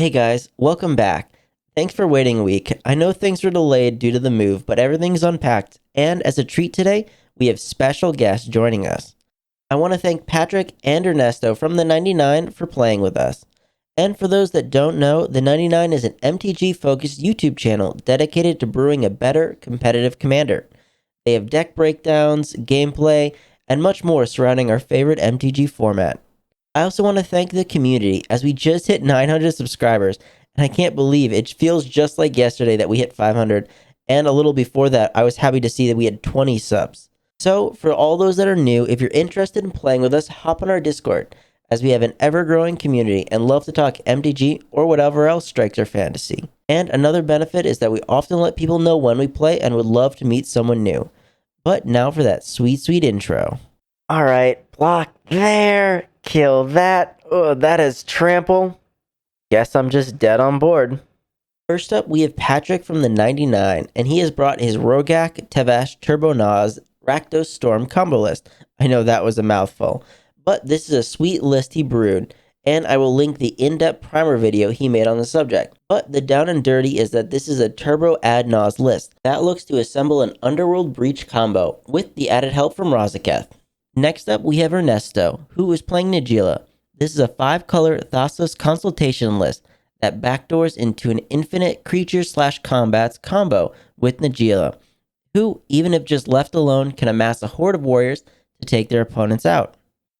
Hey guys, welcome back. Thanks for waiting a week. I know things were delayed due to the move, but everything's unpacked, and as a treat today, we have special guests joining us. I want to thank Patrick and Ernesto from the 99 for playing with us. And for those that don't know, the 99 is an MTG-focused YouTube channel dedicated to brewing a better competitive commander. They have deck breakdowns, gameplay, and much more surrounding our favorite MTG format. I also want to thank the community as we just hit 900 subscribers, and I can't believe it feels just like yesterday that we hit 500, and a little before that, I was happy to see that we had 20 subs. So, for all those that are new, if you're interested in playing with us, hop on our Discord, as we have an ever-growing community and love to talk MTG or whatever else strikes our fantasy. And another benefit is that we often let people know when we play and would love to meet someone new. But now for that sweet, sweet intro. Alright, block there, kill that. Oh, that is trample. Guess I'm just dead on board. First up, we have Patrick from the 99, and he has brought his Rograkh, Tevesh, Turbo Naus, Rakdos Storm combo list. I know that was a mouthful, but this is a sweet list he brewed, and I will link the in-depth primer video he made on the subject. But the down and dirty is that this is a Turbo Add Naus list that looks to assemble an Underworld Breach combo with the added help from Rograkh. Next up, we have Ernesto, who is playing Najeela. This is a 5-color thrasios consultation list that backdoors into an infinite creature/combats combo with Najeela, who, even if just left alone, can amass a horde of warriors to take their opponents out.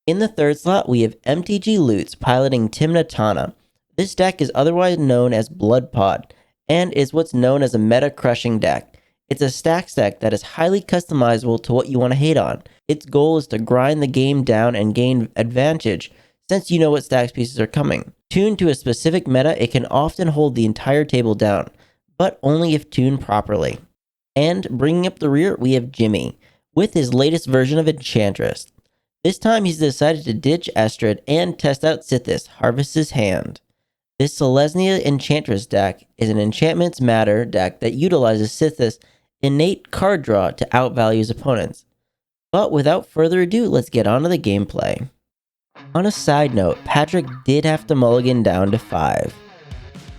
In the third slot, we have MTG Loots piloting Tymna Tana. This deck is otherwise known as Blood Pod, and is what's known as a meta-crushing deck. It's a stax deck that is highly customizable to what you want to hate on. Its goal is to grind the game down and gain advantage, since you know what stax pieces are coming. Tuned to a specific meta, it can often hold the entire table down, but only if tuned properly. And bringing up the rear, we have Jimmy, with his latest version of Enchantress. This time he's decided to ditch Edhrec and test out Sythis, Harvest's Hand. This Selesnya Enchantress deck is an Enchantments Matter deck that utilizes Sythis' innate card draw to outvalue his opponents. But without further ado, let's get on to the gameplay. On a side note, Patrick did have to mulligan down to 5.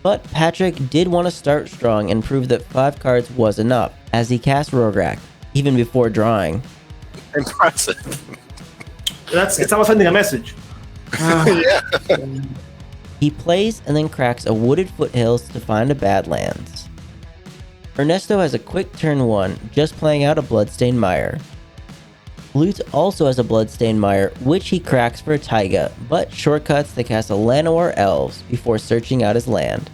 But Patrick did want to start strong and prove that 5 cards was enough, as he cast Rograkh, even before drawing. Impressive. It's almost sending a message. Yeah. He plays and then cracks a Wooded Foothills to find a Badlands. Ernesto has a quick turn 1, just playing out a Bloodstained Mire. Lutz also has a Bloodstained Mire, which he cracks for a Taiga, but shortcuts to cast a Llanowar Elves before searching out his land.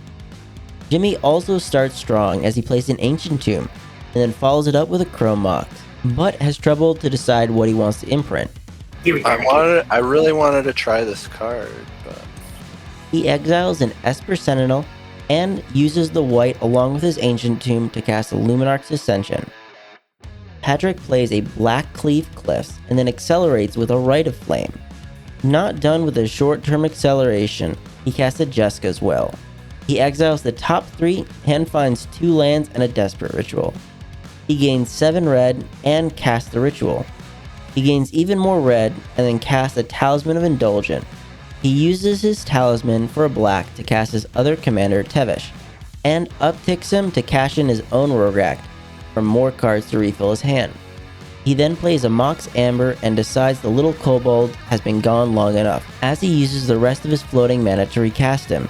Jimmy also starts strong as he plays an Ancient Tomb, and then follows it up with a Chrome Mox, but has trouble to decide what he wants to imprint. Here we go. I really wanted to try this card, but He exiles an Esper Sentinel, and uses the white along with his Ancient Tomb to cast a Luminarch's Ascension. Patrick plays a Black Cleave Cliffs and then accelerates with a Rite of Flame. Not done with a short-term acceleration, he casts a Jeska's Will. He exiles the top 3 and finds 2 lands and a Desperate Ritual. He gains 7 red and casts the Ritual. He gains even more red and then casts a Talisman of Indulgent. He uses his Talisman for a black to cast his other commander, Tevesh, and upticks him to cash in his own Rograkh for more cards to refill his hand. He then plays a Mox Amber and decides the little kobold has been gone long enough, as he uses the rest of his floating mana to recast him.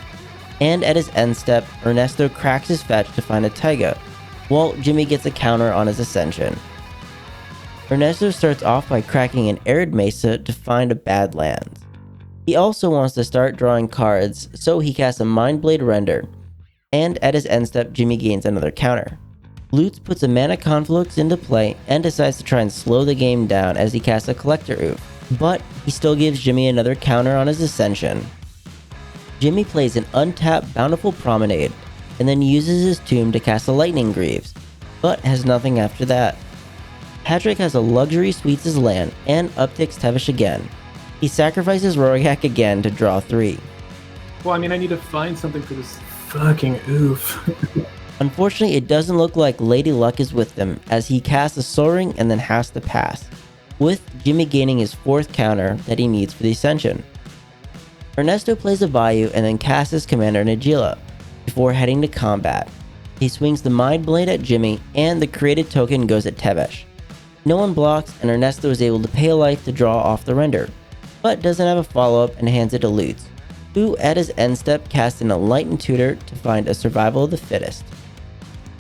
And at his end step, Ernesto cracks his fetch to find a Taiga, while Jimmy gets a counter on his Ascension. Ernesto starts off by cracking an Arid Mesa to find a Badlands. He also wants to start drawing cards, so he casts a Mindblade Render, and at his end step, Jimmy gains another counter. Lutz puts a Mana Conflux into play and decides to try and slow the game down as he casts a Collector Oof, but he still gives Jimmy another counter on his Ascension. Jimmy plays an untapped Bountiful Promenade, and then uses his Tomb to cast a Lightning Greaves, but has nothing after that. Patrick has a Luxury Suites his land and upticks Tevesh again. He sacrifices Rograkh again to draw 3. Well, I mean, I need to find something for this fucking oof. Unfortunately, it doesn't look like Lady Luck is with them, as he casts a Soul Ring and then has to pass, with Jimmy gaining his 4th counter that he needs for the Ascension. Ernesto plays a Bayou and then casts his commander Najeela before heading to combat. He swings the Mind Blade at Jimmy, and the created token goes at Tevesh. No one blocks, and Ernesto is able to pay a life to draw off the render, but doesn't have a follow-up and hands it to Lutz, who at his end step casts an Enlightened Tutor to find a Survival of the Fittest.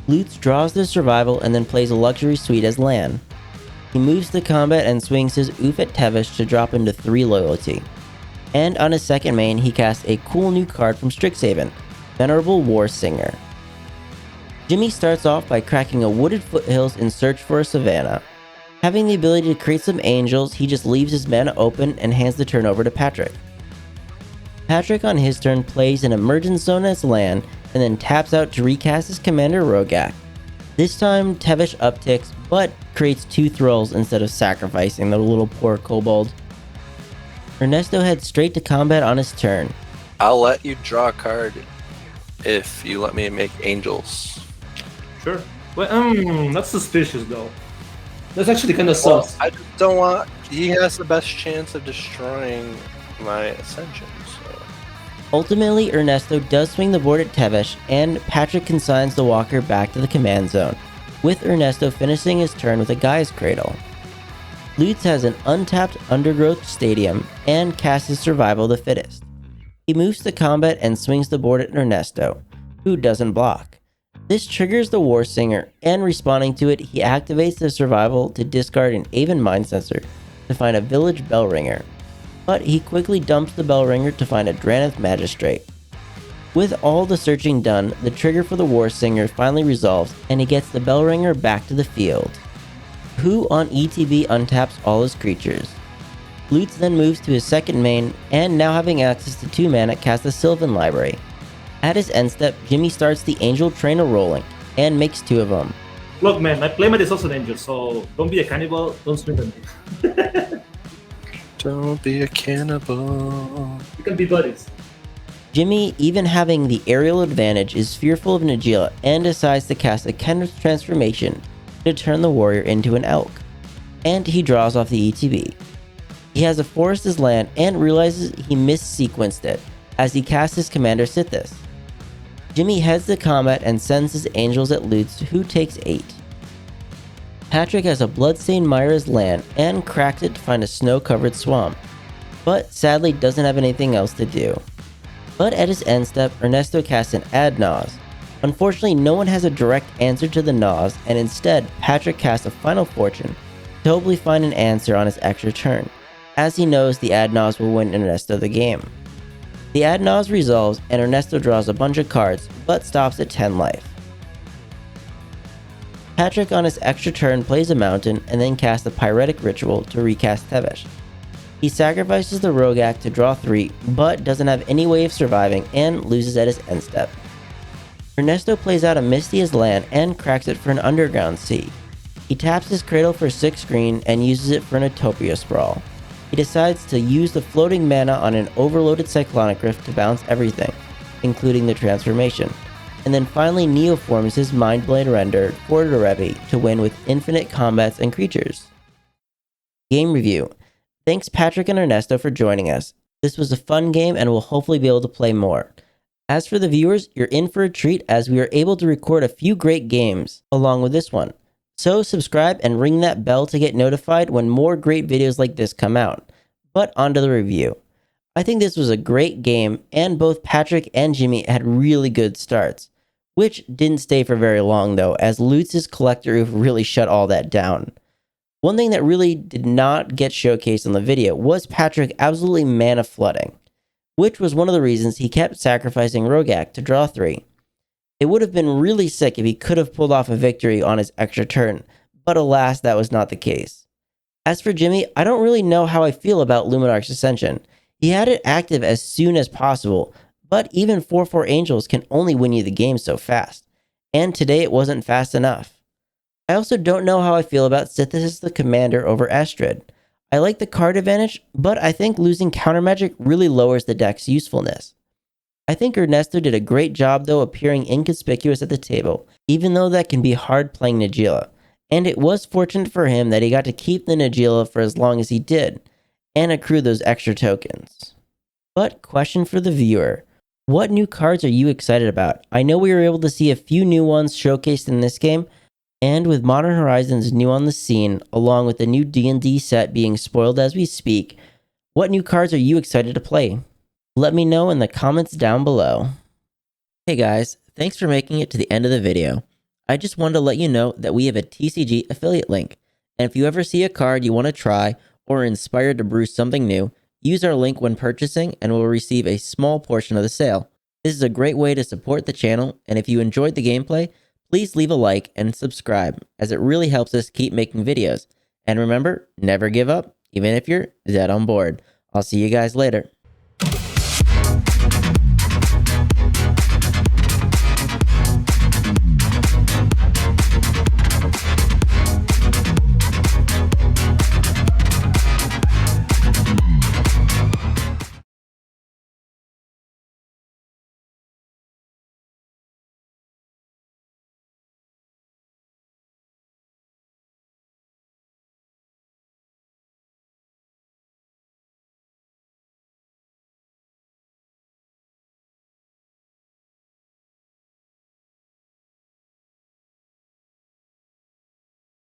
Lutz draws the Survival and then plays a Luxury Suite as land. He moves to combat and swings his Oof at Tevesh to drop him to 3 loyalty. And on his second main, he casts a cool new card from Strixhaven, Venerable War Singer. Jimmy starts off by cracking a wooded foothills in search for a savannah. Having the ability to create some angels, he just leaves his mana open and hands the turn over to Patrick. Patrick on his turn plays an Emergence Zone as land and then taps out to recast his commander Rograkh. This time Tevesh upticks but creates 2 thralls instead of sacrificing the little poor kobold. Ernesto heads straight to combat on his turn. I'll let you draw a card if you let me make angels. Sure. Well, that's suspicious though. That's actually kind of sus. I just don't want. He has the best chance of destroying my Ascension. So. Ultimately, Ernesto does swing the board at Tevesh, and Patrick consigns the walker back to the command zone, with Ernesto finishing his turn with a Gaia's Cradle. Lutz has an untapped Undergrowth Stadium and casts his Survival of the Fittest. He moves to combat and swings the board at Ernesto, who doesn't block. This triggers the War Singer, and responding to it, he activates the Survival to discard an Aven Mind Sensor to find a Village Bellringer, but he quickly dumps the Bellringer to find a Draneth Magistrate. With all the searching done, the trigger for the War Singer finally resolves, and he gets the Bellringer back to the field, who on ETB untaps all his creatures. Lutz then moves to his second main, and now having access to 2 mana, casts the Sylvan Library. At his end step, Jimmy starts the Angel Trainer rolling, and makes 2 of them. Look, man, my playmate is also an angel, so don't be a cannibal, don't swing at me. Don't be a cannibal. You can be buddies. Jimmy, even having the aerial advantage, is fearful of Najeela and decides to cast a Kendrick's Transformation to turn the warrior into an elk, and he draws off the ETB. He has a forest as land and realizes he missequenced it as he casts his commander Sythis. Jimmy heads to combat and sends his angels at Lutz, who takes 8. Patrick has a Bloodstained Mire as land and cracks it to find a snow-covered swamp, but sadly doesn't have anything else to do. But at his end step, Ernesto casts an Add Naus. Unfortunately, no one has a direct answer to the Naus, and instead, Patrick casts a Final Fortune to hopefully find an answer on his extra turn, as he knows the Add Naus will win Ernesto the game. The Add Naus resolves, and Ernesto draws a bunch of cards, but stops at 10 life. Patrick on his extra turn plays a mountain, and then casts a Pyretic Ritual to recast Tevesh. He sacrifices the Rograkh to draw 3, but doesn't have any way of surviving, and loses at his end step. Ernesto plays out a Misty as land and cracks it for an Underground Sea. He taps his Cradle for 6 green and uses it for an Utopia Sprawl. He decides to use the floating mana on an overloaded Cyclonic Rift to bounce everything, including the transformation, and then finally neoforms his Mind Blade render for derevi to win with infinite combats and creatures. Game review. Thanks Patrick and Ernesto for joining us. This was a fun game and we'll hopefully be able to play more. As for the viewers, you're in for a treat as we are able to record a few great games along with this one. So subscribe and ring that bell to get notified when more great videos like this come out. But onto the review. I think this was a great game, and both Patrick and Jimmy had really good starts, which didn't stay for very long though, as Lutz's Collector Oof really shut all that down. One thing that really did not get showcased on the video was Patrick absolutely mana flooding, which was one of the reasons he kept sacrificing Rograkh to draw 3. It would have been really sick if he could have pulled off a victory on his extra turn, but alas, that was not the case. As for Jimmy, I don't really know how I feel about Luminarch's Ascension. He had it active as soon as possible, but even 4/4 Angels can only win you the game so fast, and today it wasn't fast enough. I also don't know how I feel about Sythis as the commander over Astrid. I like the card advantage, but I think losing counter magic really lowers the deck's usefulness. I think Ernesto did a great job though appearing inconspicuous at the table, even though that can be hard playing Najeela, and it was fortunate for him that he got to keep the Najeela for as long as he did, and accrue those extra tokens. But question for the viewer. What new cards are you excited about? I know we were able to see a few new ones showcased in this game, and with Modern Horizons new on the scene, along with the new D&D set being spoiled as we speak, what new cards are you excited to play? Let me know in the comments down below. Hey guys, thanks for making it to the end of the video. I just wanted to let you know that we have a TCG affiliate link, and if you ever see a card you want to try or are inspired to brew something new, use our link when purchasing and we'll receive a small portion of the sale. This is a great way to support the channel, and if you enjoyed the gameplay, please leave a like and subscribe, as it really helps us keep making videos. And remember, never give up, even if you're dead on board. I'll see you guys later.